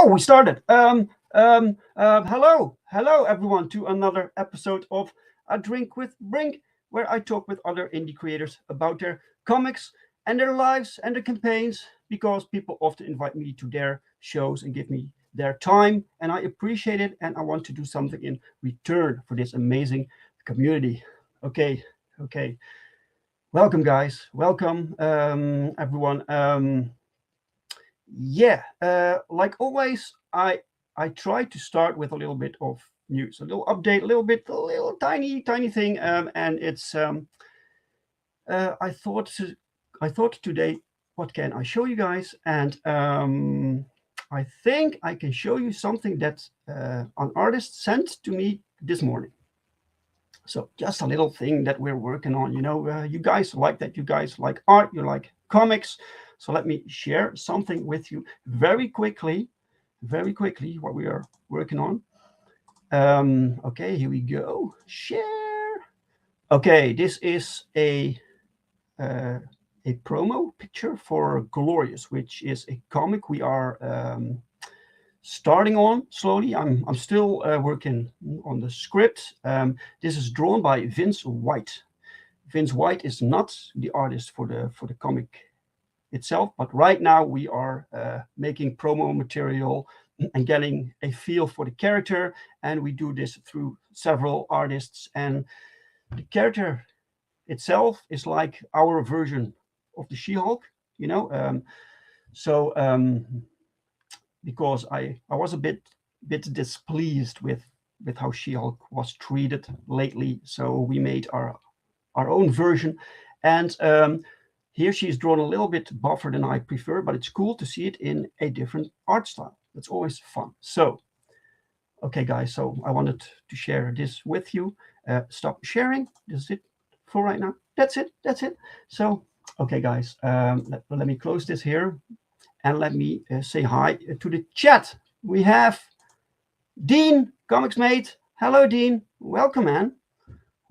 Oh, we started. Hello, everyone, to another episode of A Drink with Brink, where I talk with other indie creators about their comics and their lives and their campaigns, because people often invite me to their shows and give me their time, and I appreciate it, and I want to do something in return for this amazing community. Okay, okay. Welcome, guys. Welcome, everyone. Like always, I try to start with a little bit of news, a little update, a little tiny thing, and it's I thought today, what can I show you guys? And I think I can show you something that an artist sent to me this morning. So just a little thing that we're working on. You guys like that. You guys like art. You like comics. So let me share something with you very quickly, what we are working on. Okay, here we go. Share. Okay, this is a promo picture for Glorious, which is a comic we are starting on slowly. I'm still working on the script. This is drawn by Vince White. Vince White is not the artist for the comic itself, but right now we are making promo material and getting a feel for the character, and we do this through several artists, and the character itself is like our version of the She-Hulk, because I was a bit displeased with how She-Hulk was treated lately, so we made our own version, and here she's drawn a little bit buffer than I prefer, but it's cool to see it in a different art style. That's always fun. So, okay, guys, so I wanted to share this with you. Stop sharing. This is it for right now. That's it. So, okay, guys, let me close this here, and let me say hi to the chat. We have Dean, Comics Mate. Hello, Dean. Welcome, man.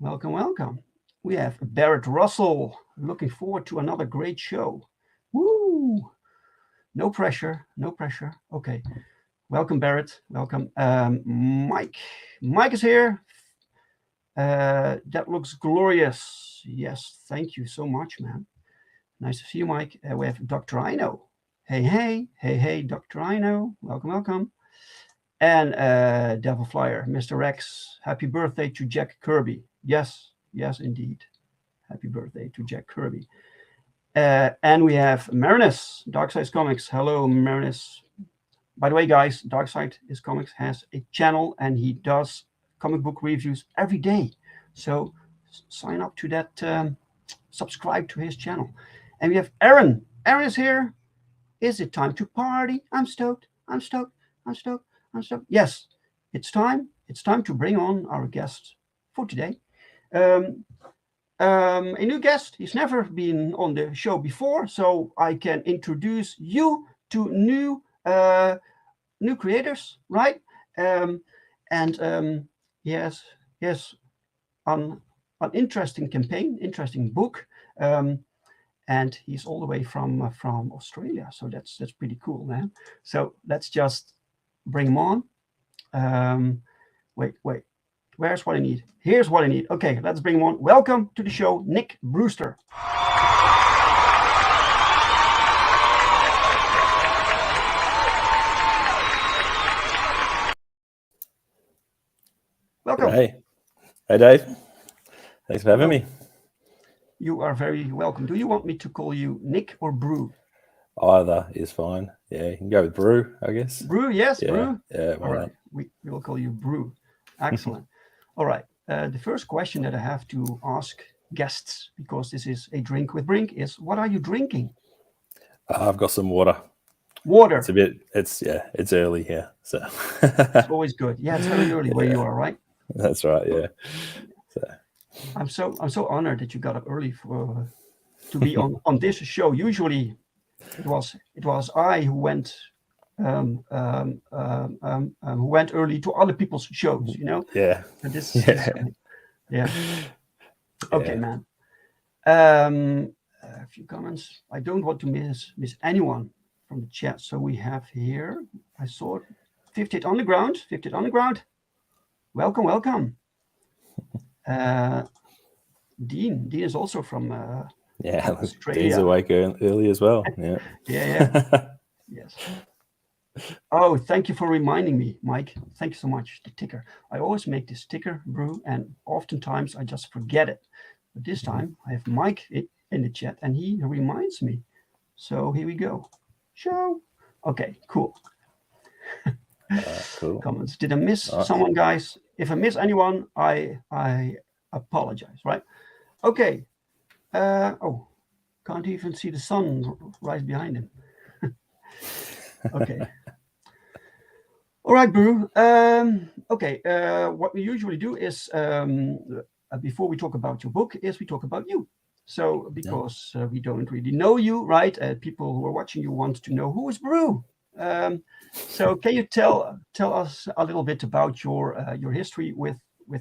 Welcome. We have Barrett Russell. Looking forward to another great show. Woo! No pressure. Okay. Welcome, Barrett. Welcome. Mike. Mike is here. That looks glorious. Yes, thank you so much, man. Nice to see you, Mike. We have Dr. Ino. Hey, Dr. Ino. Welcome. And Devil Flyer, Mr. Rex. Happy birthday to Jack Kirby. Yes, indeed. Happy birthday to Jack Kirby. And we have Marinus, Darkside Comics. Hello, Marinus. By the way, guys, Darkside Comics has a channel, and he does comic book reviews every day. So sign up to that, subscribe to his channel. And we have Aaron. Aaron is here. Is it time to party? I'm stoked. Yes, it's time. It's time to bring on our guest for today. a new guest. He's never been on the show before, so I can introduce you to new creators, right? Yes, yes, an interesting campaign, interesting book, and he's all the way from Australia. So that's pretty cool, man. So let's just bring him on. Wait. Where's what I need? Here's what I need. Okay, let's bring him on. Welcome to the show, Nick Brewster. Welcome. Hey, Dave. Thanks for having me. You are very welcome. Do you want me to call you Nick or Brew? Either is fine. Yeah, you can go with Brew, I guess. Brew, yes, yeah, Brew. Yeah, all right. We will call you Brew. Excellent. All right. The first question that I have to ask guests, because this is a drink with Brink, is what are you drinking? I've got some water. Water. It's early here, so it's always good. Yeah, it's very early where you are, right? That's right. Yeah. So I'm so honored that you got up early to be on this show. Usually, it was I who went who went early to other people's shows. You know. Yeah. And yeah. Okay, man. A few comments. I don't want to miss anyone from the chat. So we have here. I saw 58 Underground. 58 Underground. Welcome. Dean is also from Australia. Dean's awake early as well. Yeah. Yes. Oh, thank you for reminding me, Mike. Thank you so much. The ticker. I always make this ticker, Brew, and oftentimes I just forget it. But this time I have Mike in the chat, and he reminds me. So here we go. Show. Okay, cool. Cool. Comments. Did I miss someone, guys? If I miss anyone, I apologize, right? Okay. Can't even see the sun right behind him. Okay. All right, Brew. Okay. What we usually do is, before we talk about your book, is we talk about you. So because we don't really know you, right? People who are watching you want to know who is Brew. So can you tell us a little bit about your history with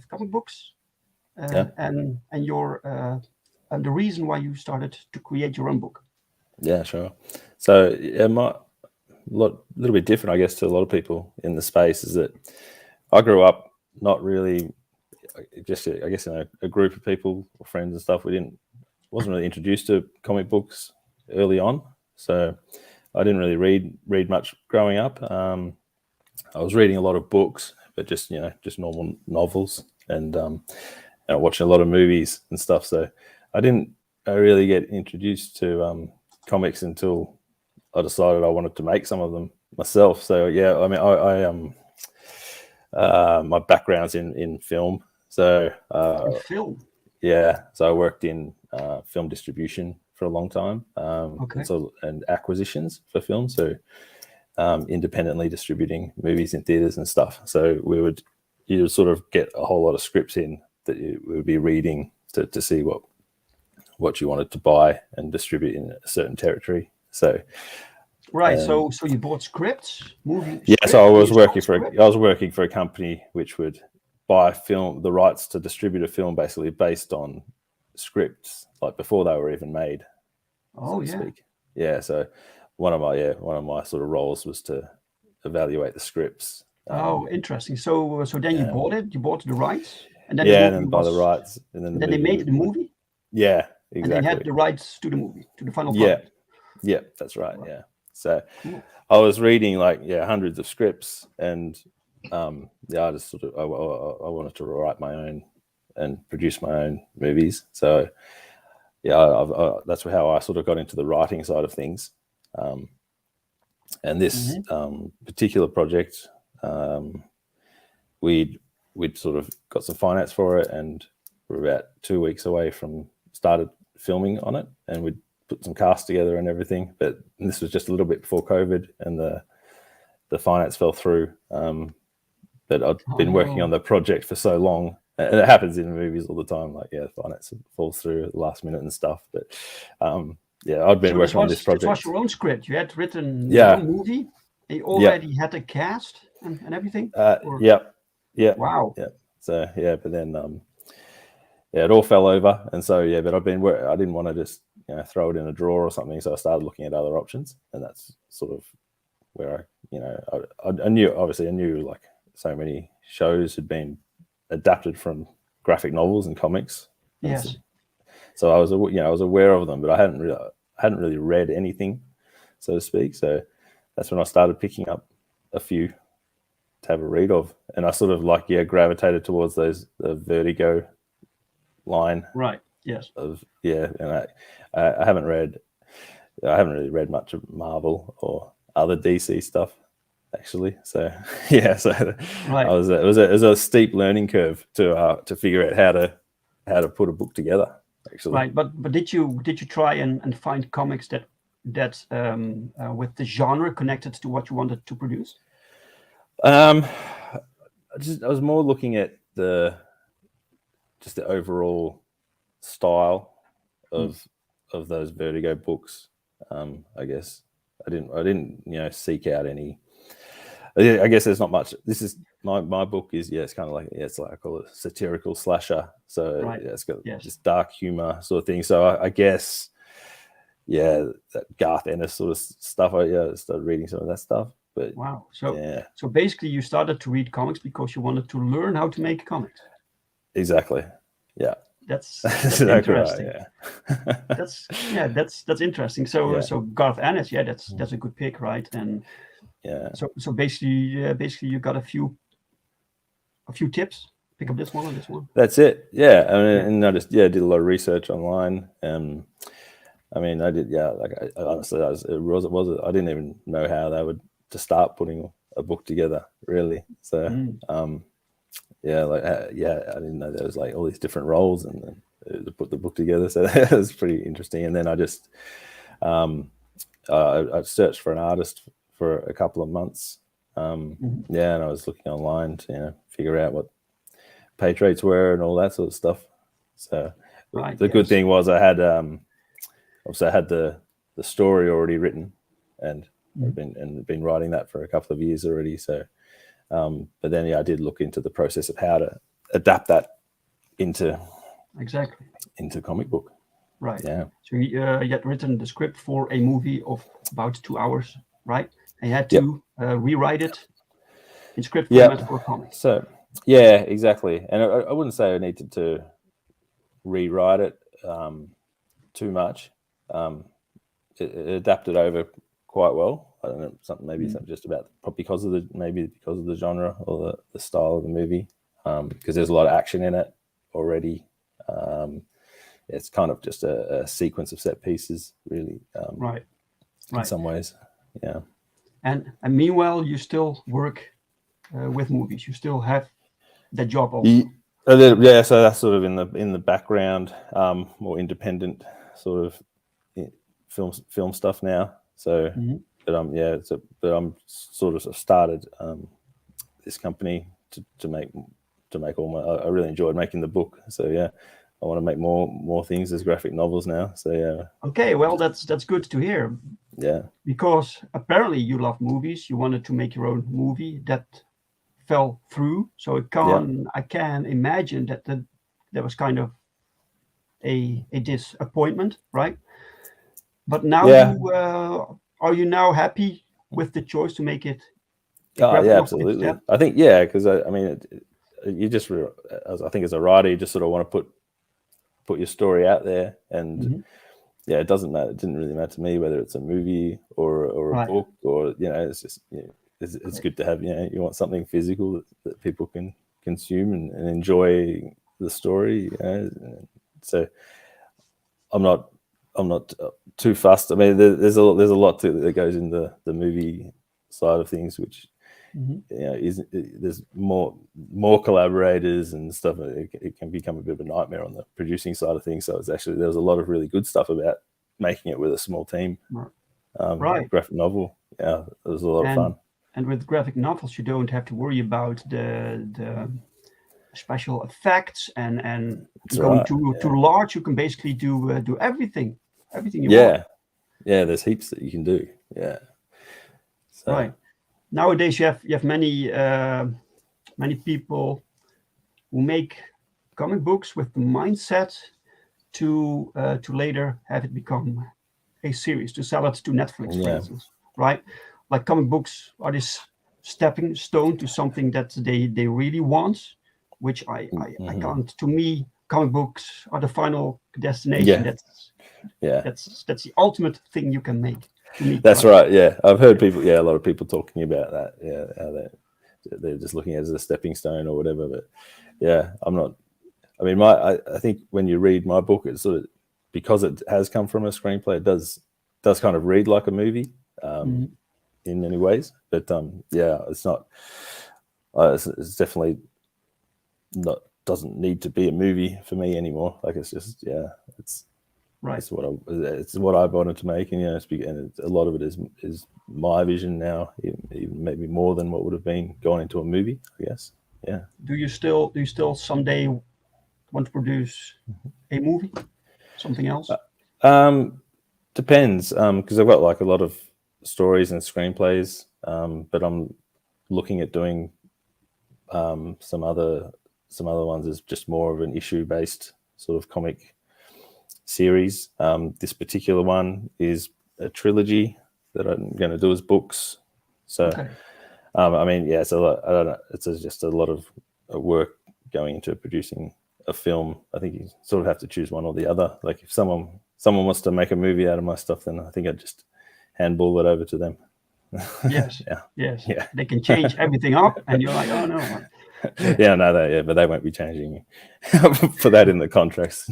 comic books, and your and the reason why you started to create your own book? Yeah, sure. So little bit different, I guess, to a lot of people in the space is that I grew up not really just I guess in a group of people or friends and stuff. Wasn't really introduced to comic books early on, so I didn't really read much growing up. I was reading a lot of books, but just normal novels and watching a lot of movies and stuff. So I didn't really get introduced to comics until I decided I wanted to make some of them myself. So yeah, I mean, my background's in film. So film. Yeah, so I worked in film distribution for a long time, and acquisitions for film. So independently distributing movies in theaters and stuff. So you would sort of get a whole lot of scripts in that we would be reading to see what you wanted to buy and distribute in a certain territory. So right. So you bought scripts, movie. Yeah. So I was working for a company which would buy the rights to distribute a film basically based on scripts, like before they were even made. Oh, so to speak. Yeah. So one of my sort of roles was to evaluate the scripts. Interesting. So then you bought it. You bought the rights, and then and then buy the rights, and then they made the movie. Yeah, exactly. And they had the rights to the movie, to the final product. Yeah, that's right. Yeah. So I was reading hundreds of scripts, and I just sort of I wanted to write my own and produce my own movies. So that's how I sort of got into the writing side of things. And this particular project, we'd sort of got some finance for it, and we're about 2 weeks away from started filming on it, and we'd put some cast together and everything. But this was just a little bit before COVID, and the finance fell through. But I'd been working on the project for so long, And it happens in movies all the time. Like, yeah, finance falls through at the last minute and stuff. But yeah, I'd been working on this project. This was your own script. You had written Yeah. your own movie. You already had a cast and everything. Yeah. Wow. Yeah. So yeah, but then yeah, it all fell over, and so yeah, but I didn't want to just throw it in a drawer or something. So I started looking at other options, and that's sort of where I knew like so many shows had been adapted from graphic novels and comics. Yes. So I was aware of them, but I hadn't really read anything, so to speak. So that's when I started picking up a few to have a read of, and I sort of gravitated towards the Vertigo line. Right. Yes. And I haven't really read much of Marvel or other DC stuff, actually. So yeah, so right. it was a steep learning curve to figure out how to put a book together, actually. Right, but did you try and find comics that with the genre connected to what you wanted to produce? I was more looking at the overall style of those Vertigo books. I guess I didn't seek out any. I guess there's not much. This is my book is it's kind of like it's like I call it a satirical slasher. So right. it's got just dark humor sort of thing. So I guess that Garth Ennis sort of stuff. I started reading some of that stuff. But wow. So basically, you started to read comics because you wanted to learn how to make comics. Exactly. Yeah. That's interesting. Right, yeah. That's interesting. So Garth Ennis, that's a good pick, right? And so basically you got a few tips. Pick up this one or this one. That's it. Yeah. I mean, and I just did a lot of research online. I mean, I did. Yeah. Like honestly, I didn't even know how they would to start putting a book together, really. So I didn't know there was like all these different roles and to put the book together. So that was pretty interesting. And then I just I searched for an artist for a couple of months. And I was looking online to figure out what page rates were and all that sort of stuff. So the good thing was I had obviously I had the story already written, and I've been writing that for a couple of years already. So but then I did look into the process of how to adapt that into comic book. Right. Yeah. So you had written the script for a movie of about 2 hours, right? And you had to rewrite it in script format for a comic. So yeah, exactly. And I wouldn't say I needed to rewrite it too much. It adapted over quite well. I don't know, something just about because of the genre or the style of the movie, because there's a lot of action in it already. It's kind of just a sequence of set pieces, really. Right. In some ways, yeah. And meanwhile, you still work with movies. You still have that job also. Yeah, so that's sort of in the background, more independent sort of film stuff now. So, but I'm sort of started this company to make all my. I really enjoyed making the book. So yeah, I want to make more things as graphic novels now. So yeah. Okay, well that's good to hear. Yeah. Because apparently you love movies. You wanted to make your own movie that fell through. So I can imagine that there was kind of a disappointment, right? But now are you now happy with the choice to make it? Oh yeah, absolutely. Instead? I think because I mean, you just I think as a writer, you just sort of want to put your story out there, and it doesn't matter. It didn't really matter to me whether it's a movie or a book, or it's just it's good to have you want something physical that people can consume and enjoy the story. So I'm not too fussed. I mean, there's a lot that goes in the movie side of things, which there's more collaborators and stuff. It can become a bit of a nightmare on the producing side of things. So there was a lot of really good stuff about making it with a small team. Graphic novel, it was a lot of fun. And with graphic novels, you don't have to worry about the special effects and That's going right, too large, you can basically do everything you want. Yeah, there's heaps that you can do. Yeah. So, Right. Nowadays you have many people who make comic books with the mindset to later have it become a series, to sell it to Netflix, for instance, right? Like comic books are this stepping stone to something that they really want, which I can't. To me, comic books are the final destination. That's the ultimate thing you can make. To me, that's right. Yeah, I've heard people. Yeah, a lot of people talking about that. Yeah, how they're just looking at it as a stepping stone or whatever. But yeah, I'm not. I mean, I think when you read my book, it's sort of, because it has come from a screenplay, it does kind of read like a movie in many ways. But yeah, it's not. It's definitely not. Doesn't need to be a movie for me anymore. Like, it's just, it's right. It's what I wanted to make, and a lot of it is my vision now, even maybe more than what would have been going into a movie, I guess. Yeah. Do you still someday want to produce a movie? Something else? Depends, because I've got like a lot of stories and screenplays, but I'm looking at doing some other ones as just more of an issue-based sort of comic series. This particular one is a trilogy that I'm going to do as books. So, okay. I mean, yeah, it's a lot. I don't know. It's just a lot of work going into producing a film. I think you sort of have to choose one or the other. Like, if someone wants to make a movie out of my stuff, then I think I'd just handball it over to them. Yes. Yes. Yeah. They can change everything up, and you're like, oh no. But they won't be changing for that in the contracts.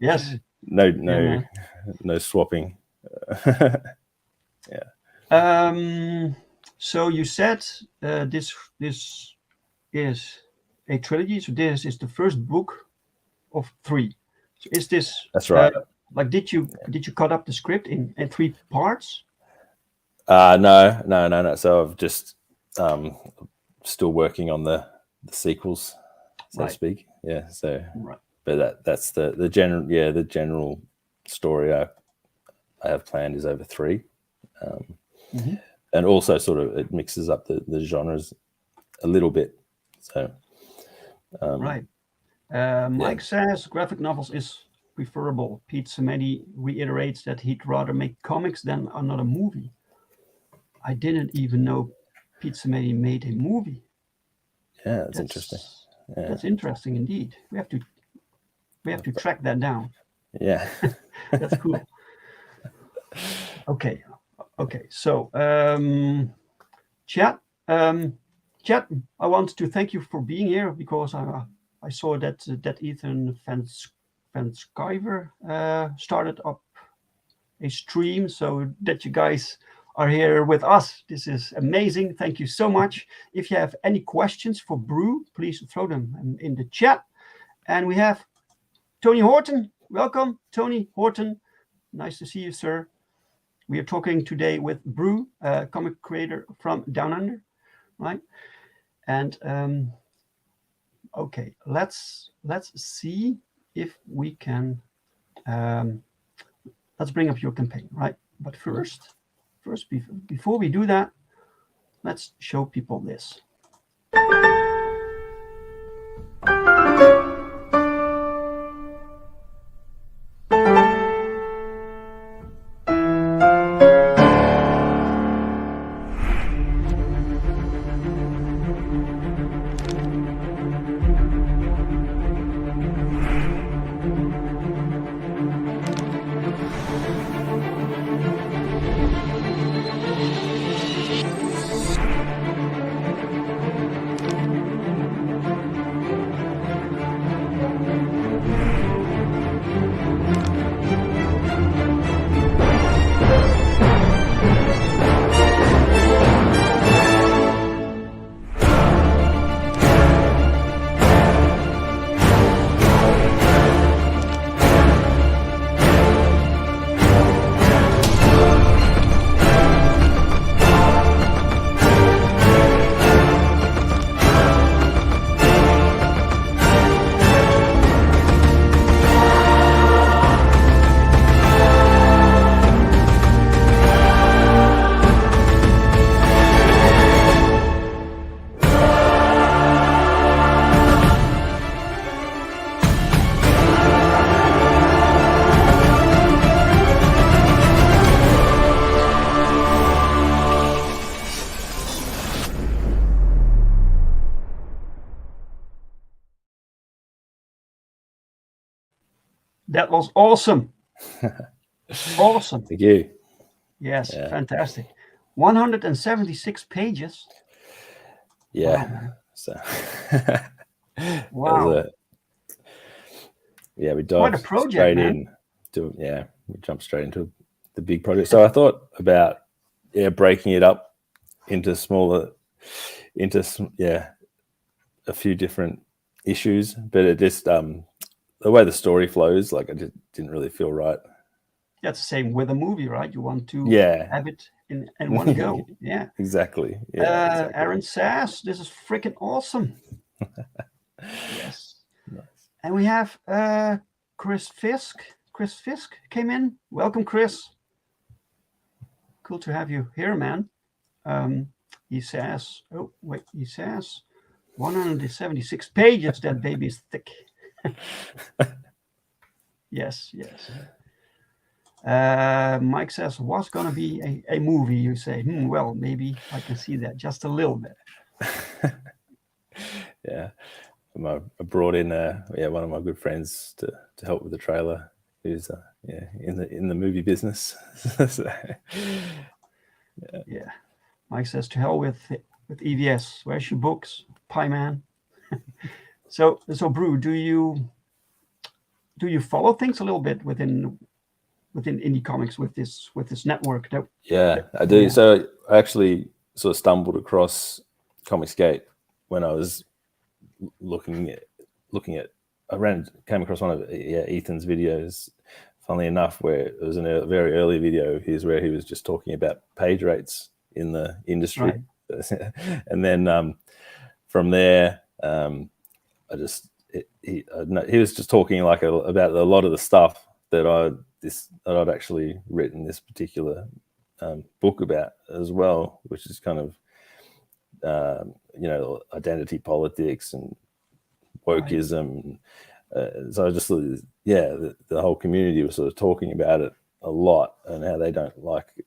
Yes. No swapping. So you said this is a trilogy. So this is the first book of 3. So is this? That's right. Like, did you cut up the script in 3 parts? No. So I've just still working on the sequels, so to speak. Yeah. So, but that's the general story I have planned is over 3, and also sort of it mixes up the genres a little bit. So, Mike says graphic novels is preferable. Pete Samedi reiterates that he'd rather make comics than another movie. I didn't even know Pete Samedi made a movie. Yeah, that's interesting. Yeah. That's interesting indeed. We have to track that down. Yeah. That's cool. Okay. So, Chad, I want to thank you for being here, because I saw that Ethan Van Sciver started up a stream, so that you guys are here with us. This is amazing. Thank you so much. If you have any questions for Brew, please throw them in the chat. And we have Tony Horton. Welcome, Tony Horton. Nice to see you, sir. We are talking today with Brew, a comic creator from Down Under, right? And okay, let's see if we can. Let's bring up your campaign, right? But first, before we do that, let's show people this. That was awesome. Awesome. Thank you. Yes, Yeah. fantastic. 176 pages. Yeah. Wow, man. So Wow. we Quite a dived project, straight man. we jumped straight into the big project. So I thought about breaking it up into a few different issues, but it just the way the story flows, like I just didn't really feel right. That's the same with a movie, right? You want to have it in one go. Yeah. Exactly. Yeah. Exactly. Aaron says this is freaking awesome. Yes. Nice. And we have Chris Fisk. Chris Fisk came in. Welcome, Chris. Cool to have you here, man. He says, 176 pages. That baby is thick. Yes. Mike says, was going to be a movie. You say, well, maybe I can see that just a little bit. Yeah. I brought in one of my good friends to help with the trailer, who's in the movie business. So, yeah. Mike says, to hell with EVS. Where's your books, Pie Man? So Brew, do you follow things a little bit within indie comics with this network? I do. Yeah. So I actually sort of stumbled across Comicsgate when I was looking at came across one of Ethan's videos, funnily enough, where it was in a very early video where he was just talking about page rates in the industry. Right. And then from there, he was just talking like about a lot of the stuff that I'd actually written this particular book about as well, which is kind of identity politics and wokeism. Right. So I just the whole community was sort of talking about it a lot and how they don't like it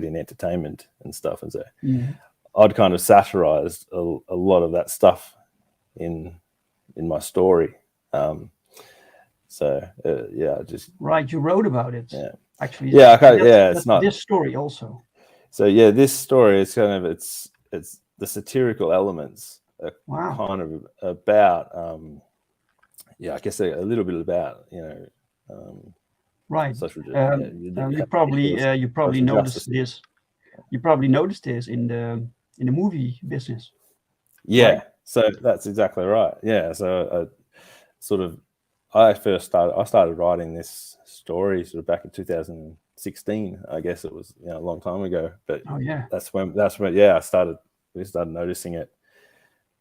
in entertainment and stuff. And so I'd kind of satirized a lot of that stuff in my story. Just right. You wrote about it. Yeah. Actually. Yeah. It's not this story also. So this story is kind of it's the satirical elements are kind of about I guess a little bit about right. Social, you probably noticed this. You probably noticed this in the movie business. Yeah. Right? So that's exactly right. Yeah. So I started writing this story sort of back in 2016. I guess it was a long time ago. But that's when we started noticing it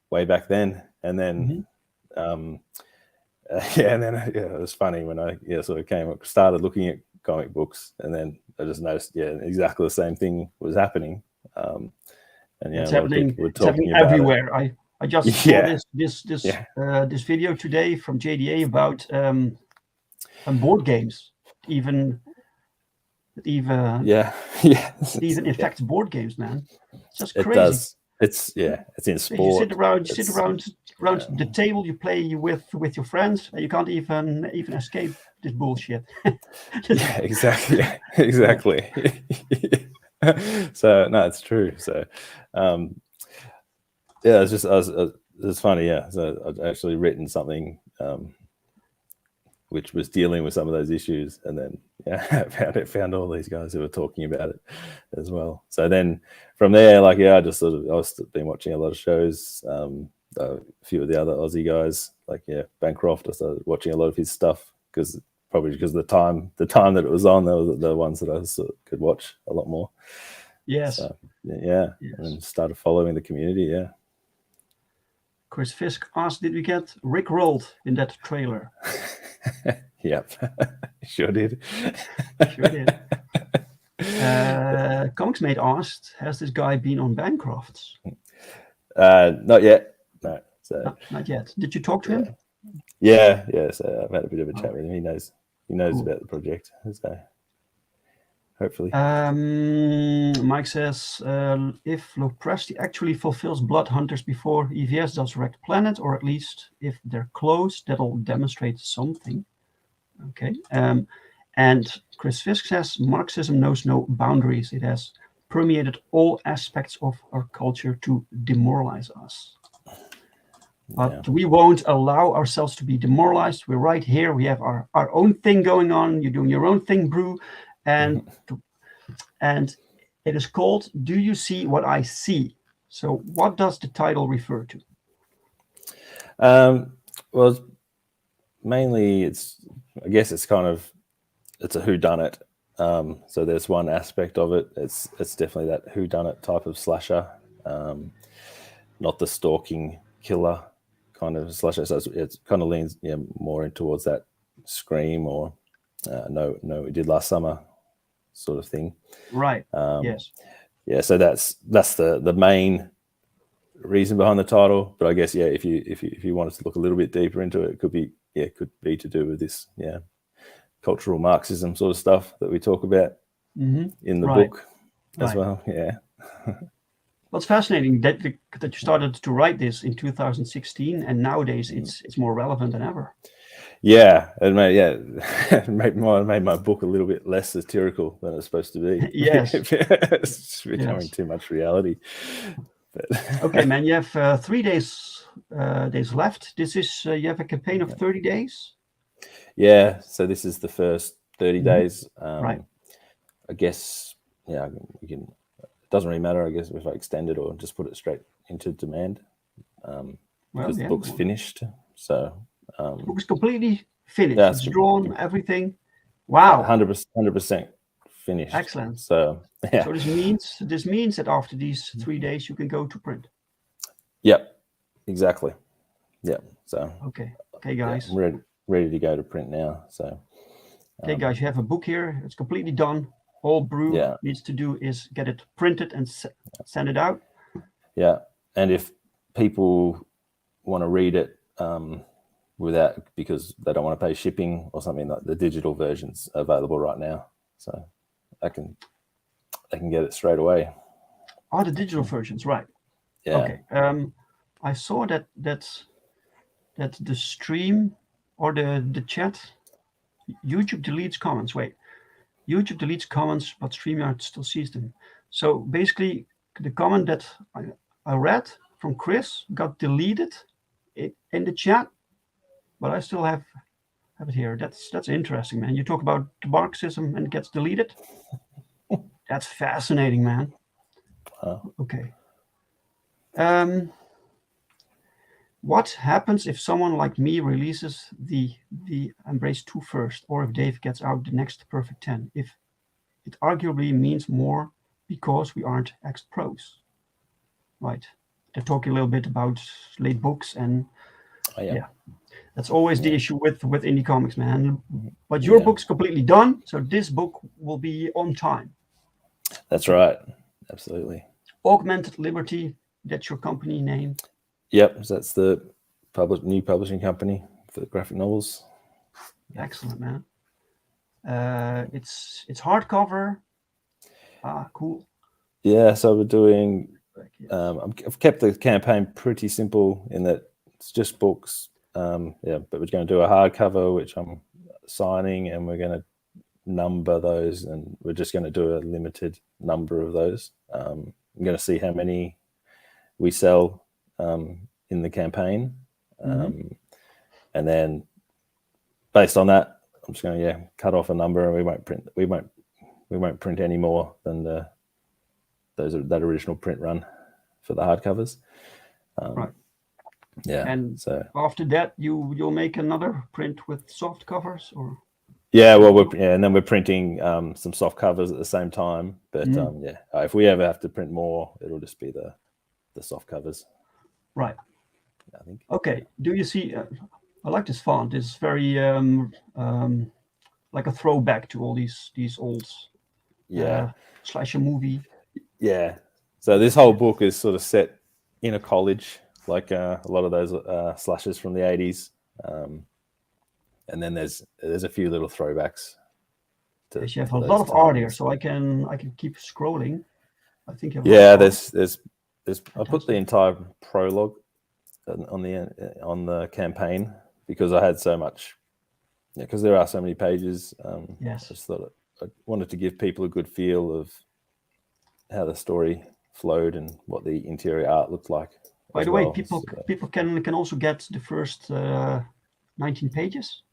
way back then. And then it was funny when I started looking at comic books, and then I just noticed exactly the same thing was happening. It's happening. It's happening everywhere. I just saw this video today from JDA about board games. Even it even affects board games, man. It's just crazy. It does. It's in sport. You sit around the table, you play with your friends, and you can't even escape this bullshit. Yeah, exactly. So no, it's true. So it's funny. Yeah, so I'd actually written something which was dealing with some of those issues, and then found all these guys who were talking about it as well. So then from there, I was been watching a lot of shows. A few of the other Aussie guys, Bancroft, I started watching a lot of his stuff because the time that it was on, they were the ones that I could watch a lot more. Yes. So, yes. And started following the community. Yeah. Chris Fisk asked, "Did we get Rick rolled in that trailer?" Yep, sure did. Comicsmate asked, "Has this guy been on Bancroft's?" Not yet. No. So not yet. Did you talk to him? Yeah. So I've had a bit of a chat with him. He knows cool. About the project. So hopefully. Mike says, if Lopresti actually fulfills Blood Hunters before EVS does Wrecked Planet, or at least if they're close, that'll demonstrate something. Okay. And Chris Fisk says Marxism knows no boundaries. It has permeated all aspects of our culture to demoralize us. But we won't allow ourselves to be demoralized. We're right here. We have our own thing going on. You're doing your own thing, Brew. And it is called Do You See What I See? So what does the title refer to? Well, mainly I guess it's a whodunit. So there's one aspect of it. It's definitely that whodunit type of slasher, not the stalking killer kind of slasher. So it kind of leans more in towards that Scream or No We Did Last Summer sort of thing. Right. Yes. Yeah. So that's the main reason behind the title. But I guess if you wanted to look a little bit deeper into it, it could be to do with this cultural Marxism sort of stuff that we talk about in the book as well. Yeah. Well, it's fascinating that you started to write this in 2016, and nowadays it's more relevant than ever. Yeah, it made my book a little bit less satirical than it's supposed to be. Yes, it's becoming too much reality. But okay, man, you have 3 days left. This is you have a campaign of 30 days. Yeah, so this is the first 30 days. Right. I guess you can. It doesn't really matter, I guess, if I extend it or just put it straight into demand. Because the book's finished. So the book's completely finished. It's drawn, everything. Wow. 100% finished. Excellent. So yeah. So this means that after these 3 days you can go to print. Yep. Exactly. Yep. So okay, guys. Yeah, I'm ready to go to print now. So okay, guys, you have a book here. It's completely done. All Brew needs to do is get it printed and send it out. Yeah, and if people want to read it because they don't want to pay shipping or something, like the digital version's available right now, so they can get it straight away. Oh, the digital versions, right? Yeah. Okay. I saw that the stream or the chat, YouTube deletes comments. Wait. YouTube deletes comments, but StreamYard still sees them. So basically, the comment that I read from Chris got deleted in the chat, but I still have it here. That's interesting, man. You talk about the Marxism and it gets deleted. That's fascinating, man. Okay. What happens if someone like me releases the Embrace 2 first, or if Dave gets out the next Perfect 10? If it arguably means more because we aren't ex-pros, right? They're talking a little bit about late books, and that's always the issue with indie comics, man. But your book's completely done, so this book will be on time. That's right, absolutely. Augmented Liberty, that's your company name. Yep, so that's the new publishing company for the graphic novels. Excellent, man. It's hardcover. Cool. Yeah, so we're doing. I've kept the campaign pretty simple in that it's just books. But we're going to do a hardcover, which I'm signing, and we're going to number those, and we're just going to do a limited number of those. I'm going to see how many we sell in the campaign, and then based on that, I'm just going to cut off a number, and we won't print any more than that original print run for the hardcovers. Right. Yeah. And so after that, you'll make another print with soft covers, or? Yeah, well, and then we're printing some soft covers at the same time. But if we ever have to print more, it'll just be the soft covers. Right. I think. Okay. Do you see? I like this font. It's very like a throwback to all these old slasher movie. Yeah. So this whole book is sort of set in a college, like a lot of those slashers from the 80s. And then there's a few little throwbacks. You have a lot of art here, so I can keep scrolling. I think you have there's I put the entire prologue on the campaign because I had so much Yeah, because there are so many pages. Yes. I just thought I wanted to give people a good feel of how the story flowed and what the interior art looked like. By the way, people can also get the first 19 pages.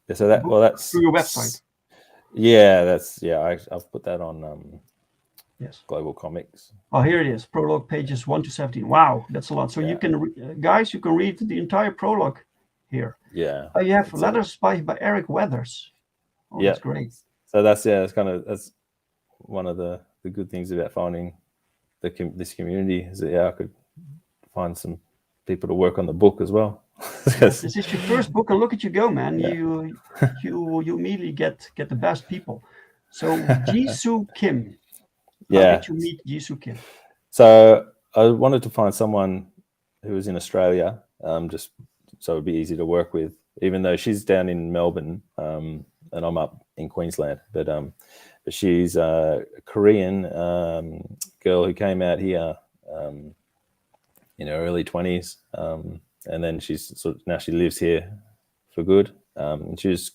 Yeah, so that's through your website. Yeah, I've put that on yes, Global Comics. Oh, here it is. Prologue pages 1 to 17. Wow, that's a lot. So you can, guys, you can read the entire prologue here. Yeah. You have letters by Eric Weathers. Oh, that's great. So that's one of the good things about finding this community is that I could find some people to work on the book as well. Yes, this is your first book, and look at you go, man. You immediately get the best people. So Jisoo Kim. How did you meet Jisoo Kim? So I wanted to find someone who was in Australia, just so it'd be easy to work with, even though she's down in Melbourne, and I'm up in Queensland. But she's a Korean girl who came out here in her early 20s, and then now she lives here for good. And she's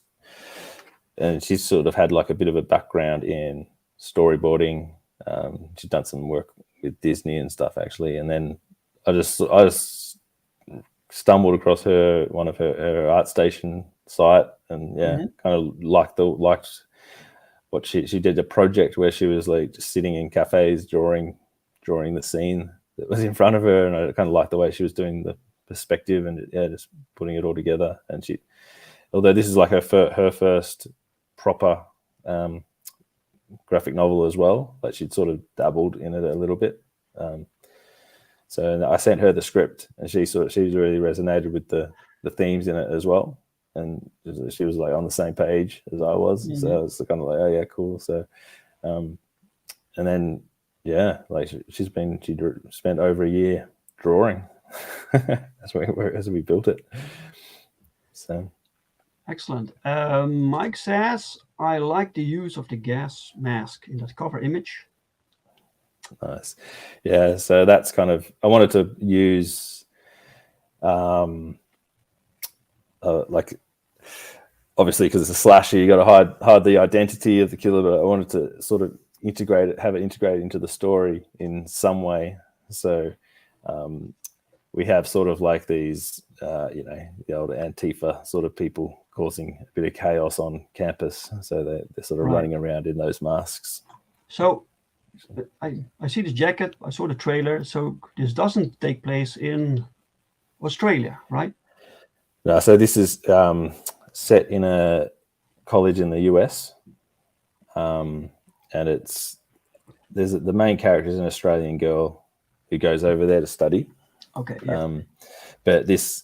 sort of had like a bit of a background in storyboarding. She's done some work with Disney and stuff actually, and then I just stumbled across one of her ArtStation site, and kind of liked what she did, a project where she was like just sitting in cafes drawing the scene that was in front of her, and I kind of liked the way she was doing the perspective and just putting it all together. And although this is like her first proper graphic novel as well, but she'd sort of dabbled in it a little bit. So I sent her the script, and she's really resonated with the themes in it as well, and she was like on the same page as I was. So I was kind of like, oh yeah, cool. So and then like she spent over a year drawing as we built it. So excellent. Mike says, I like the use of the gas mask in that cover image. Nice. Yeah, so that's kind of, I wanted to use like, obviously because it's a slasher, you got to hide the identity of the killer, but I wanted to sort of have it integrated into the story in some way. So we have sort of like these, the old Antifa sort of people causing a bit of chaos on campus. So they're sort of running around in those masks. So I see this jacket, I saw the trailer. So this doesn't take place in Australia, right? No, so this is set in a college in the US. And the main character is an Australian girl who goes over there to study. Okay. Yeah. But this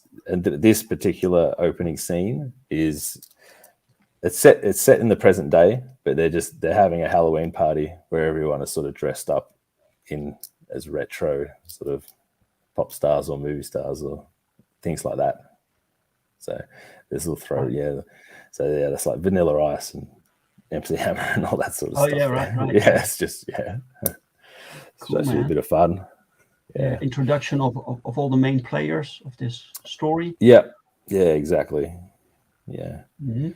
particular opening scene it's set in the present day, but they're having a Halloween party where everyone is sort of dressed up as retro sort of pop stars or movie stars or things like that. So this will throw that's like Vanilla Ice and MC Hammer and all that sort of stuff. Yeah, right. Yeah, it's just cool, it's actually a bit of fun. Yeah. Introduction of all the main players of this story. Yeah, exactly. Yeah. Mm-hmm.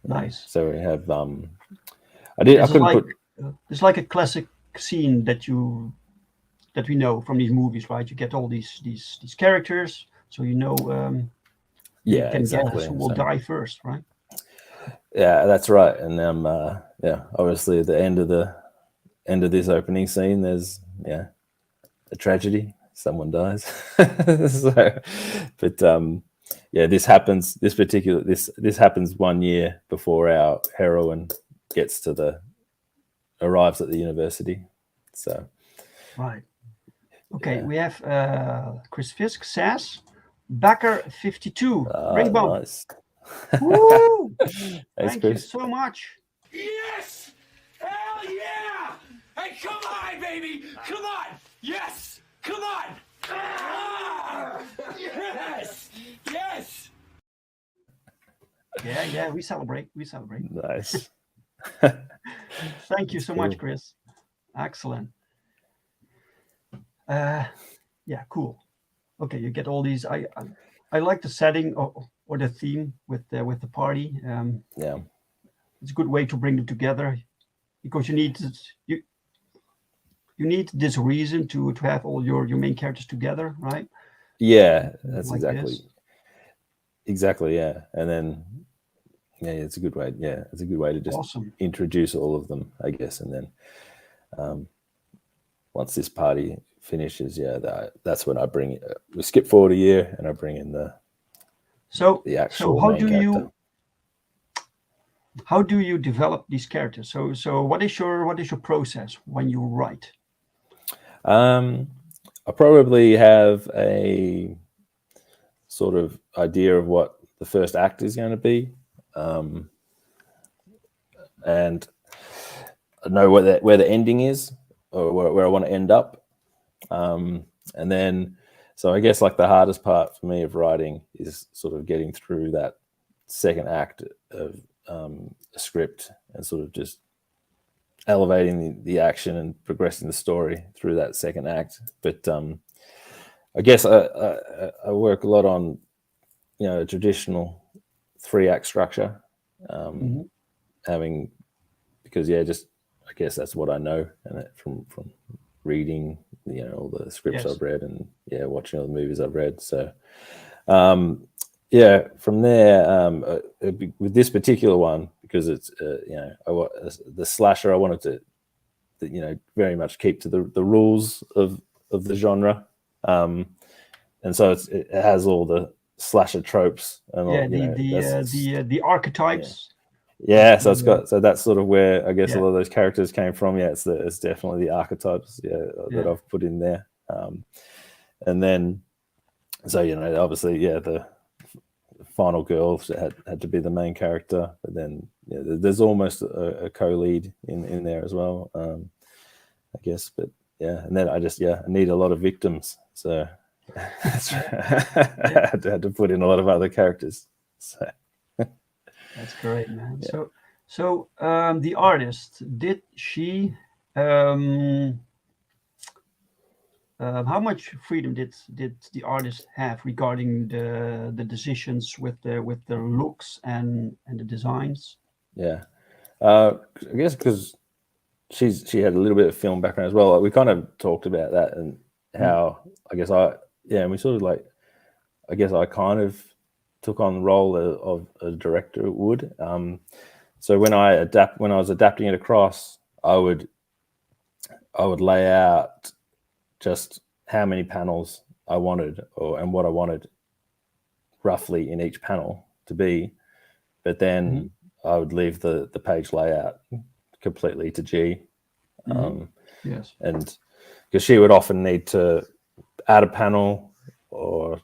Nice. So we have it's like a classic scene that we know from these movies, right? You get all these characters, so exactly. Who will die first, right? Yeah, that's right. And obviously at the end of this opening scene, there's a tragedy. Someone dies. This happens. This happens 1 year before our heroine arrives at the university. So, right. Okay, we have Chris Fisk says, Backer 52. Ring bump. Nice. Woo! Thanks, Thank you so much. Yes! Hell yeah! Hey, come on, baby! Come on! Yes! Come on! Ah! Yes! Yes! Yeah, we celebrate. Nice. Thank you so much, Chris. Excellent. Cool. Okay, you get all these. I like the setting or the theme with the party. Yeah. It's a good way to bring them together because you need this reason to have all your main characters together, right? Yeah, that's Like this. exactly, yeah. And then yeah, it's a good way. Yeah, it's a good way to just Awesome. introduce all of them, I guess. And then once this party finishes, yeah, that's when I bring it. We skip forward a year, and I bring in the actual how main character. How do you develop these characters? So what is your process when you write? I probably have a sort of idea of what the first act is going to be, and I know where the ending is, or where I want to end up. And then, so I guess like the hardest part for me of writing is sort of getting through that second act of a script and sort of just elevating the action and progressing the story through that second act. But I guess I work a lot on, a traditional 3-act structure, having, because just I guess that's what I know, and from reading, all the scripts I've read, and watching all the movies I've read. So from there, with this particular one, because it's the slasher, I wanted to very much keep to the rules of the genre, and so it has all the slasher tropes and all, the archetypes. So it's got, so that's sort of where I guess a lot of those characters came from. It's definitely the archetypes that I've put in there, and then so obviously the final girl had to be the main character, but then there's almost a co-lead in there as well, I guess. But and then I need a lot of victims, so that's I had to put in a lot of other characters. So that's great, man. So the artist, did she how much freedom did the artist have regarding the decisions with the looks and the designs? I guess because she had a little bit of film background as well. Like, we kind of talked about that, and how I guess and we sort of like, I guess I kind of took on the role of a director would. So when I was adapting it across, I would lay out just how many panels I wanted, and what I wanted roughly in each panel to be, but then I would leave the page layout completely to G. Yes. And because she would often need to add a panel, or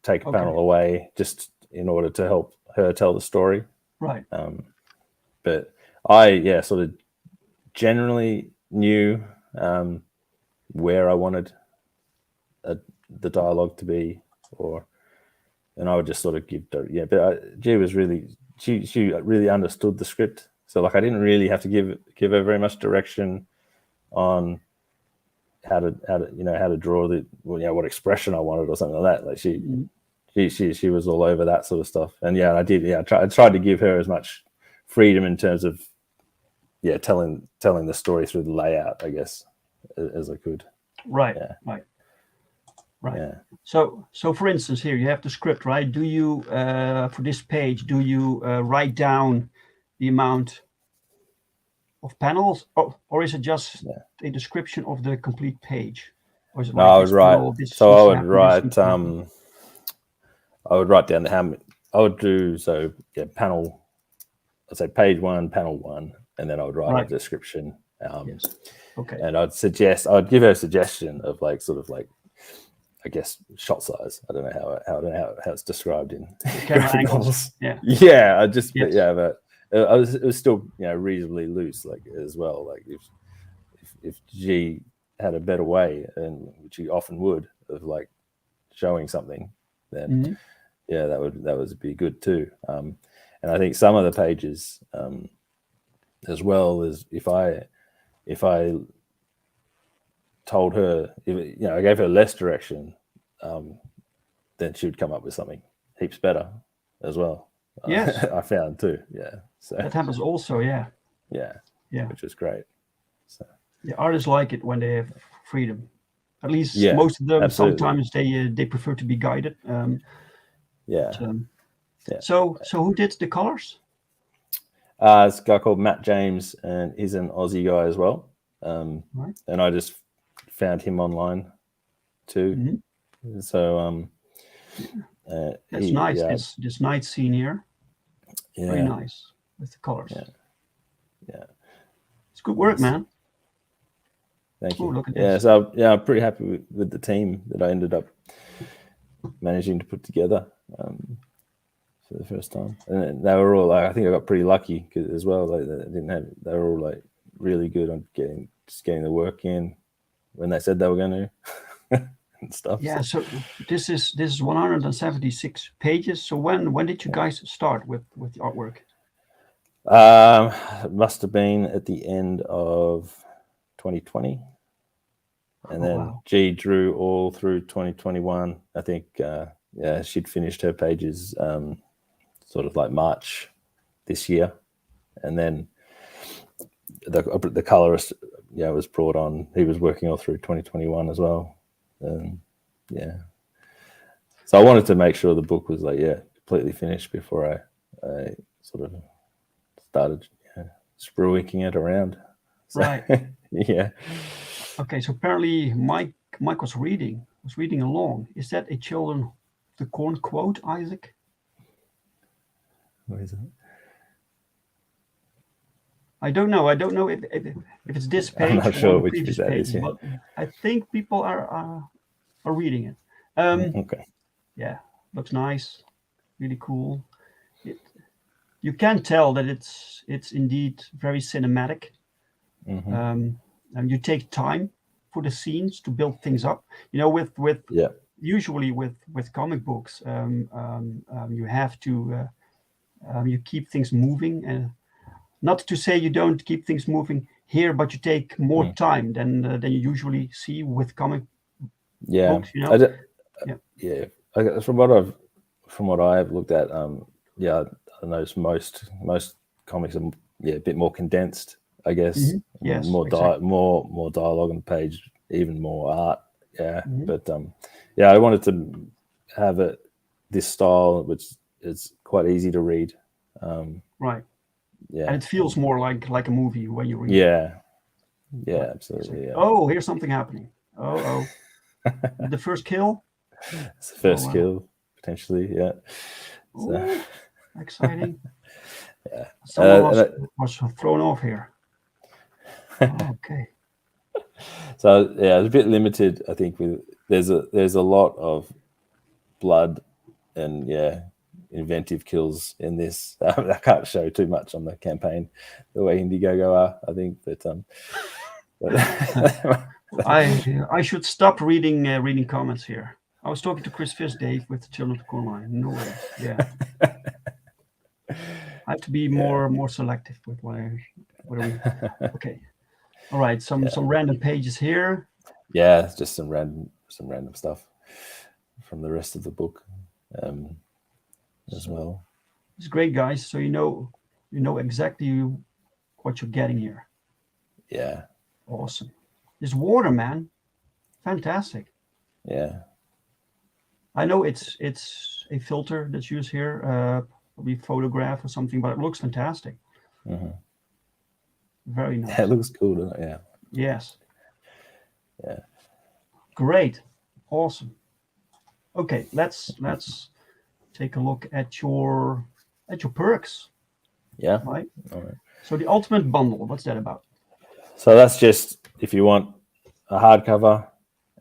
take a panel away, just in order to help her tell the story. Right. But I sort of generally knew where I wanted the dialogue to be, and I would just sort of give but G was really, she really understood the script, so like I didn't really have to give her very much direction on how to draw what expression I wanted or something like that. Like she was all over that sort of stuff, and I did I tried to give her as much freedom in terms of telling the story through the layout, I guess, as I could. Right. So for instance, here you have the script, right? Do you for this page, do you write down the amount of panels, or is it just a description of the complete page? Or is it I would write. So I would write. I would write down how many. I would do panel. I'd say page 1, panel 1, and then I would write a description. Yes. Okay. And I'd give her a suggestion of I guess shot size. I don't know how it's described in camera angles. But it was still reasonably loose, like, as well. Like if G had a better way, and which he often would, of like showing something, then that would be good too. And I think some of the pages, as well, as if I told her, I gave her less direction, then she would come up with something heaps better as well. Yes. I found too. Yeah. So That happens also. Yeah. yeah, Yeah. which was great. So The artists like it when they have freedom. At least yeah, most of them. absolutely. Sometimes they prefer to be guided. Yeah. But, Yeah. So who did the colors? It's a guy called Matt James, and he's an Aussie guy as well. Right. And I just found him online too. Mhm. So That's nice. Yeah, This night scene here. yeah, Very nice with the colors. yeah. It's good work, man. Thank you. Oh, look at yeah, this. so yeah, I'm pretty happy with the team that I ended up managing to put together for the first time. And they were all like, I think I got pretty lucky as well. Like they were all like really good on getting the work in when they said they were going to and stuff. Yeah. So this is 176 pages. So when did you guys start with the artwork? It must have been at the end of 2020. And then wow. G drew all through 2021. I think, she'd finished her pages sort of like March this year. And then the colorist, was brought on. He was working all through 2021 as well. So I wanted to make sure the book was completely finished before I sort of started sprue inking it around. So, Right. Yeah. Okay. So apparently Mike was reading along. Is that a Children of the Corn quote, Isaac? What is it? I don't know. I don't know if it's this page. I'm not sure or which previous bit that is. page, Yeah. but I think people are reading it. Okay. Yeah, looks nice, really cool. You can tell that it's indeed very cinematic. Mm-hmm. And you take time for the scenes to build things up. With usually with comic books, you have to you keep things moving, and not to say you don't keep things moving here, but you take more time than you usually see with comic books. From what I've looked at, I noticed most comics are a bit more condensed, I guess. Yes, more exactly. more dialogue on the page, even more art. Yeah, but Mm-hmm. I wanted to have this style, which is quite easy to read. Right. Yeah, And it feels more like a movie when you read. Yeah, Right. absolutely. Yeah. Oh, here's something happening. Oh. The first kill. It's the first kill, potentially. Yeah. So. Ooh, exciting. Someone was thrown off here. Okay. So it's a bit limited, I think. There's a lot of blood and inventive kills in this. I can't show too much on the campaign, the way Indiegogo are, I think. But I should stop reading comments here. I was talking to Chris Fish, Dave, with the Children of the Corn line. No way. Yeah. I have to be more selective with what I read. Okay. All right. Some random pages here. Yeah, it's just some random stuff from the rest of the book as well. It's great, guys. So you know exactly what you're getting here. Yeah. Awesome. This water, man. Fantastic. Yeah. I know it's a filter that's used here, probably photograph or something, but it looks fantastic. Mm-hmm. Very nice. Yeah, it looks cool, doesn't it? Yeah. Yes. Yeah. Great. Awesome. Okay, let's take a look at your perks. Yeah. Right. All right. So the ultimate bundle, what's that about? So that's just if you want a hardcover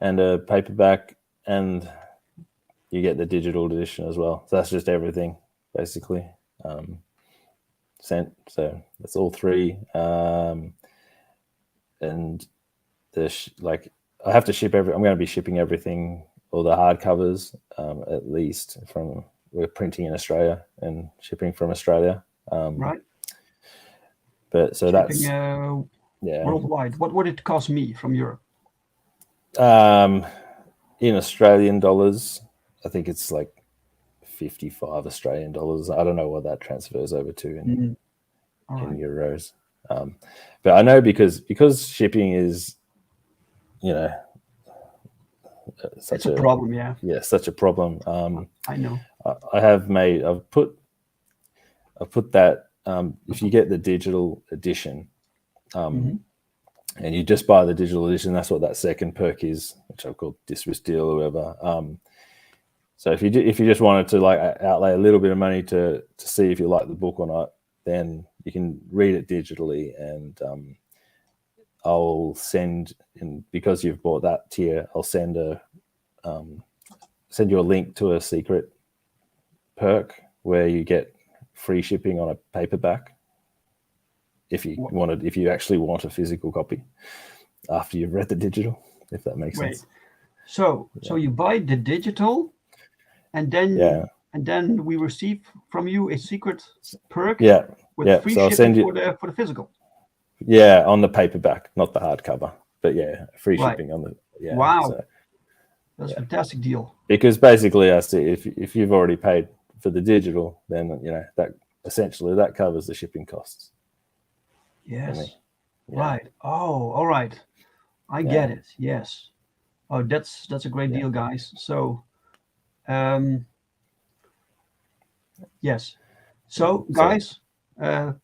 and a paperback, and you get the digital edition as well. So that's just everything basically sent. So that's all three. And I have to ship I'm going to be shipping everything, all the hardcovers, at least we're printing in Australia and shipping from Australia. Right. But so shipping, that's worldwide. What would it cost me from Europe? In Australian dollars, I think it's like 55 Australian dollars. I don't know what that transfers over to in euros. But I know because shipping is, such a problem. Yeah. Yeah, such a problem. I know. I've put that, if you get the digital edition, and you just buy the digital edition, that's what that second perk is, which I've called Dismiss Deal or whatever. So if you just wanted to like outlay a little bit of money to see if you like the book or not, then you can read it digitally, and I'll send, and because you've bought that tier, I'll send you a link to a secret perk where you get free shipping on a paperback if you actually want a physical copy after you've read the digital, if that makes sense. So you buy the digital, and then we receive from you a secret perk with free shipping for the physical. Yeah, on the paperback, not the hardcover, but free shipping on the Wow. So, that's a fantastic deal. Because basically, I see if you've already paid for the digital, then that essentially that covers the shipping costs. Yes. Right. Oh, all right. I get it. Yes. Oh, that's a great deal, guys. So, yes. So, guys,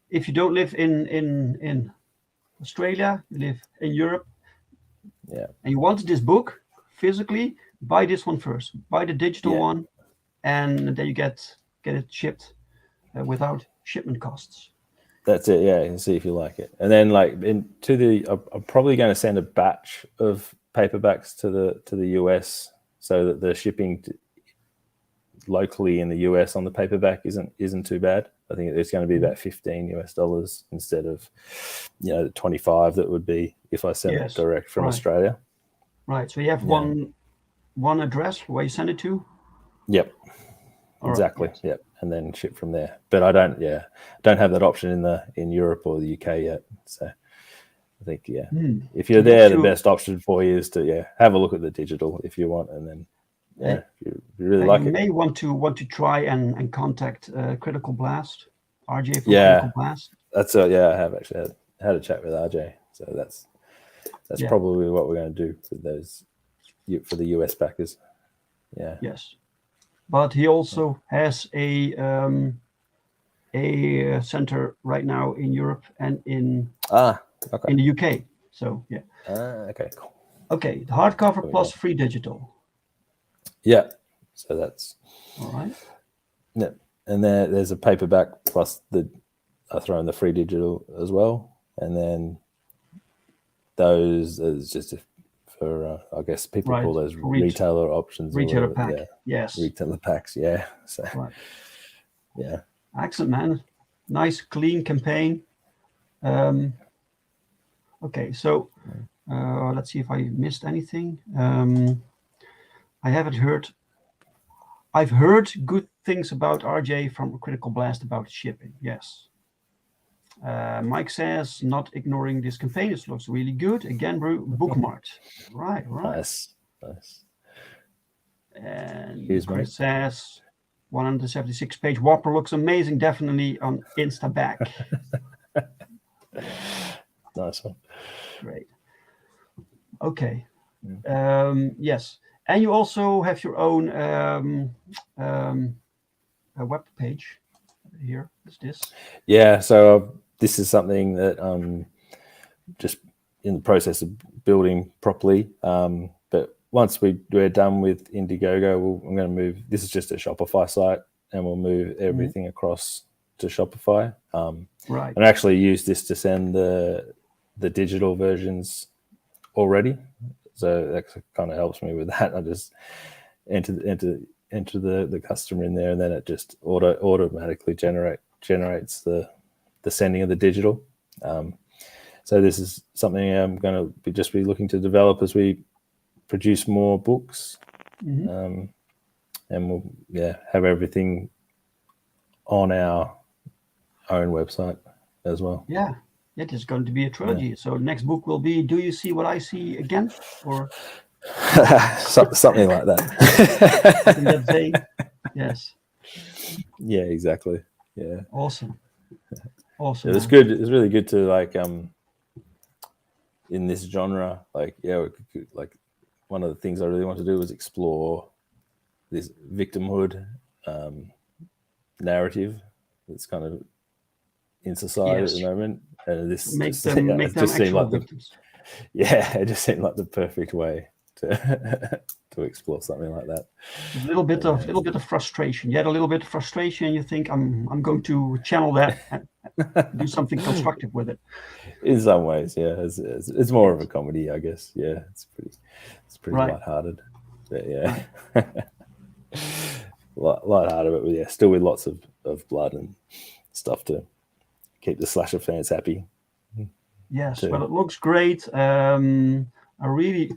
if you don't live in Australia, you live in Europe, and you want this book physically, buy this one first. Buy the digital one, and then you get it shipped without shipment costs. That's it. Yeah, and see if you like it. And then I'm probably going to send a batch of paperbacks to the US so that the shipping locally in the US on the paperback isn't too bad. I think it's going to be about $15 instead of the 25 that would be if I sent it direct from Australia. Right. So you have one address where you send it to? Yep. All exactly. Right. Yep. And then ship from there. But I don't have that option in Europe or the UK yet. So I think if you're there, the best option for you is to have a look at the digital if you want, and then if you really like it. You may want to try and contact Critical Blast, RJ from Critical Blast. That's I have actually had a chat with RJ. So that's probably what we're going to do with those for the US backers. Yeah. Yes. But he also has a center right now in Europe and in the UK. So okay, cool. Okay, the hardcover plus free digital. Yeah. So that's all right. Yeah, and there's a paperback plus I throw in the free digital as well, and then those is just for I guess people call those retailer options. Retailer pack. Yes. Retailer packs. Yeah. So. Yeah. Excellent, man. Nice, clean campaign. Okay, so let's see if I missed anything. I haven't heard. I've heard good things about RJ from Critical Blast about shipping. Yes. Mike says, not ignoring this campaign. It looks really good. Again, bookmarked. Right. Nice. And Chris says, 176 page Whopper looks amazing. Definitely on Instaback. Nice one. Great. Okay. Yes. And you also have your own web page here. Is this? Yeah. So this is something that I'm just in the process of building properly. But once we're done with Indiegogo, I'm going to move. This is just a Shopify site, and we'll move everything across to Shopify. Right. And I actually use this to send the digital versions already. So that kind of helps me with that. I just enter the customer in there, and then it just automatically generates the sending of the digital. So this is something I'm going to be looking to develop as we produce more books, and we'll have everything on our own website as well. Yeah. It is going to be a trilogy. So the next book will be Do You See What I See Again? Or Something like that. Something that they, yes, Yeah, exactly. Yeah. awesome. It was Man. good. It was really good to like in this genre, like like one of the things I really want to do was explore this victimhood narrative that's kind of in society at the moment, and this make just, them just seemed actual like victims. it just seemed like the perfect way to to explore something like that. A little bit of frustration. You had a little bit of frustration. You think I'm going to channel that and do something constructive with it. In some ways, yeah, it's more of a comedy, I guess. Yeah, it's pretty Right. lighthearted. But yeah, lighthearted, but yeah, still with lots of blood and stuff to keep the slasher fans happy. Yes, too. well, it looks great. I really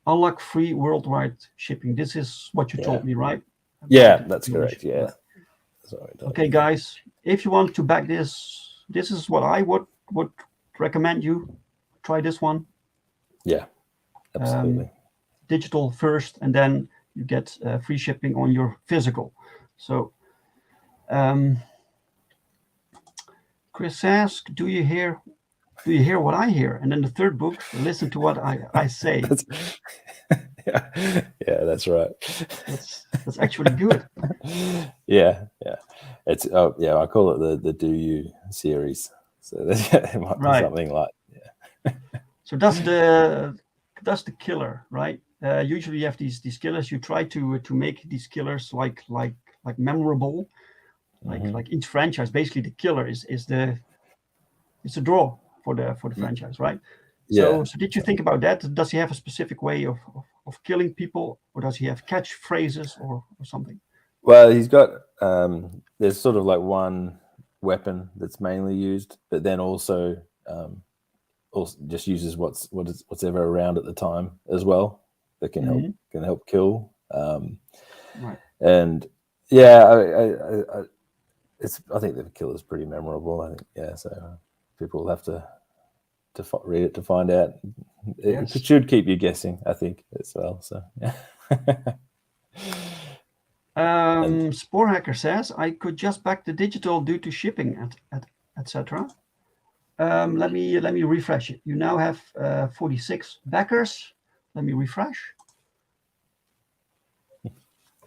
unlock free worldwide shipping. This is what you told me, right? Yeah, that's correct. Yeah. Sorry, okay, guys, if you want to back this, this is what I would recommend you try this one. Yeah, absolutely. Digital first, and then you get free shipping on your physical. So, Chris says, "Do you hear what I hear?" And then the third book, listen to what I say. Yeah, that's right. That's actually good. Yeah. It's I call it the Do You series. So it might be something like So that's the killer, right? Usually you have these killers. You try to make these killers like memorable, like each franchise. Basically, the killer is the draw for the franchise, right? So did you think about that? Does he have a specific way of killing people, or does he have catchphrases or something? Well, he's got there's sort of like one weapon that's mainly used, but then also just uses what's ever around at the time as well that can help kill. Right. And yeah, I think the kill is pretty memorable. I think so people will have to read it to find out. It should keep you guessing, I think, as well. So yeah. Spore Hacker says I could just back the digital due to shipping etc. Let me refresh it. You now have 46 backers. Let me refresh,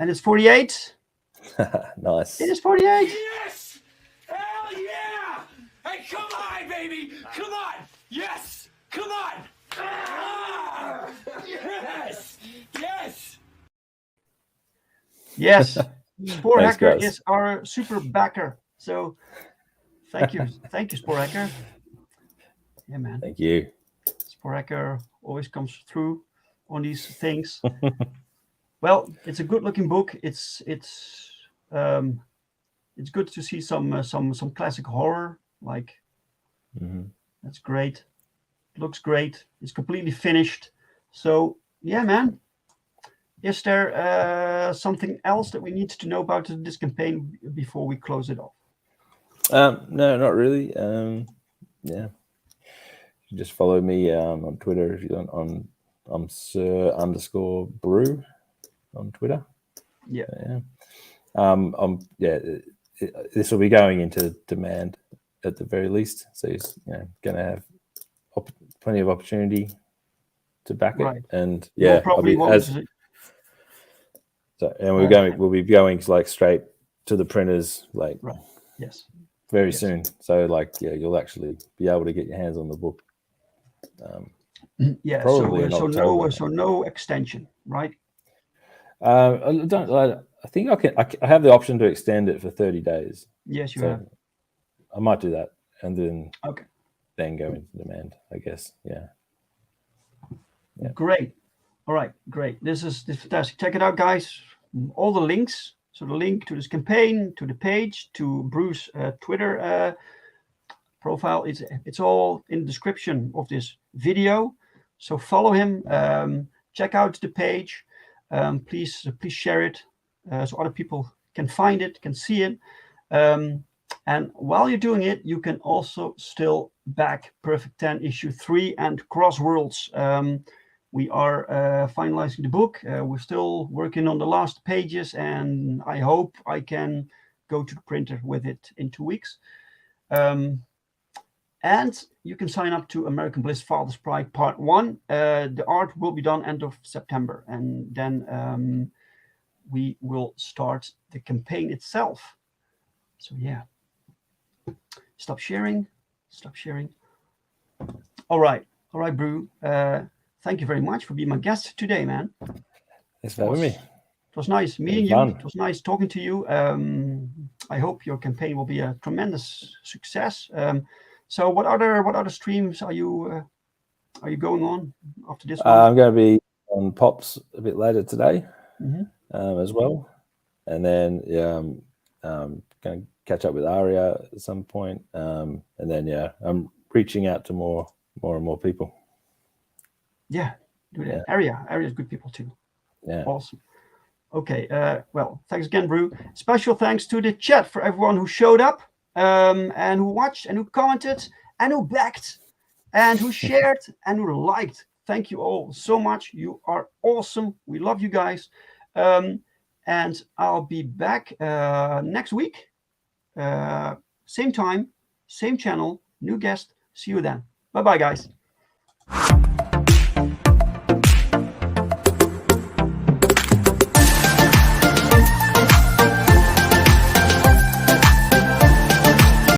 and it's 48. Nice. It is 48. Yes! Hell yeah! Hey, come on, baby! Come on! Yes! Come on! Ah! Yes! Yes! Yes. Spore Thanks, Hacker guys. is our super backer. So thank you, Spore Hacker. Yeah, man. Thank you. Spore Hacker always comes through on these things. Well, it's a good-looking book. It's good to see some classic horror. Like that's great. Looks great. It's completely finished. So yeah, man. Is there something else that we need to know about this campaign before we close it off? No, not really. Yeah, you just follow me on Twitter if you don't. I'm Sir_Brew on Twitter. Yeah. This will be going into demand at the very least, so he's going to have plenty of opportunity to back it, and we'll be going like straight to the printers, like very soon. So like you'll actually be able to get your hands on the book. Probably in October. So no extension, right? I think I have the option to extend it for 30 days. Yes, you have. I might do that, and then then go into demand, I guess. Yeah. Great. All right, great. This is fantastic. Check it out, guys. All the links. So the link to this campaign, to the page, to Bruce's Twitter profile, it's all in the description of this video. So follow him. Check out the page. Please share it so other people can find it, can see it. And while you're doing it, you can also still back Perfect 10 issue 3 and Crossworlds. We are finalizing the book. We're still working on the last pages, and I hope I can go to the printer with it in 2 weeks. And you can sign up to American Bliss Father's Pride Part 1. The art will be done end of September, and then we will start the campaign itself. So yeah, stop sharing. All right, Brew. Thank you very much for being my guest today, man. Thanks for having me. It was nice meeting you. It was nice talking to you. I hope your campaign will be a tremendous success. So what other streams are you going on after this one? I'm going to be on Pops a bit later today as well, and then going to catch up with Aria at some point, and then I'm reaching out to more and more people. Yeah, do that. Aria's good people too. Yeah, awesome. Okay, well, thanks again, Brew. Special thanks to the chat for everyone who showed up, and who watched, and who commented, and who backed, and who shared, and who liked. Thank you all so much. You are awesome. We love you guys. And I'll be back next week. Same time, same channel, new guest. See you then. Bye-bye, guys.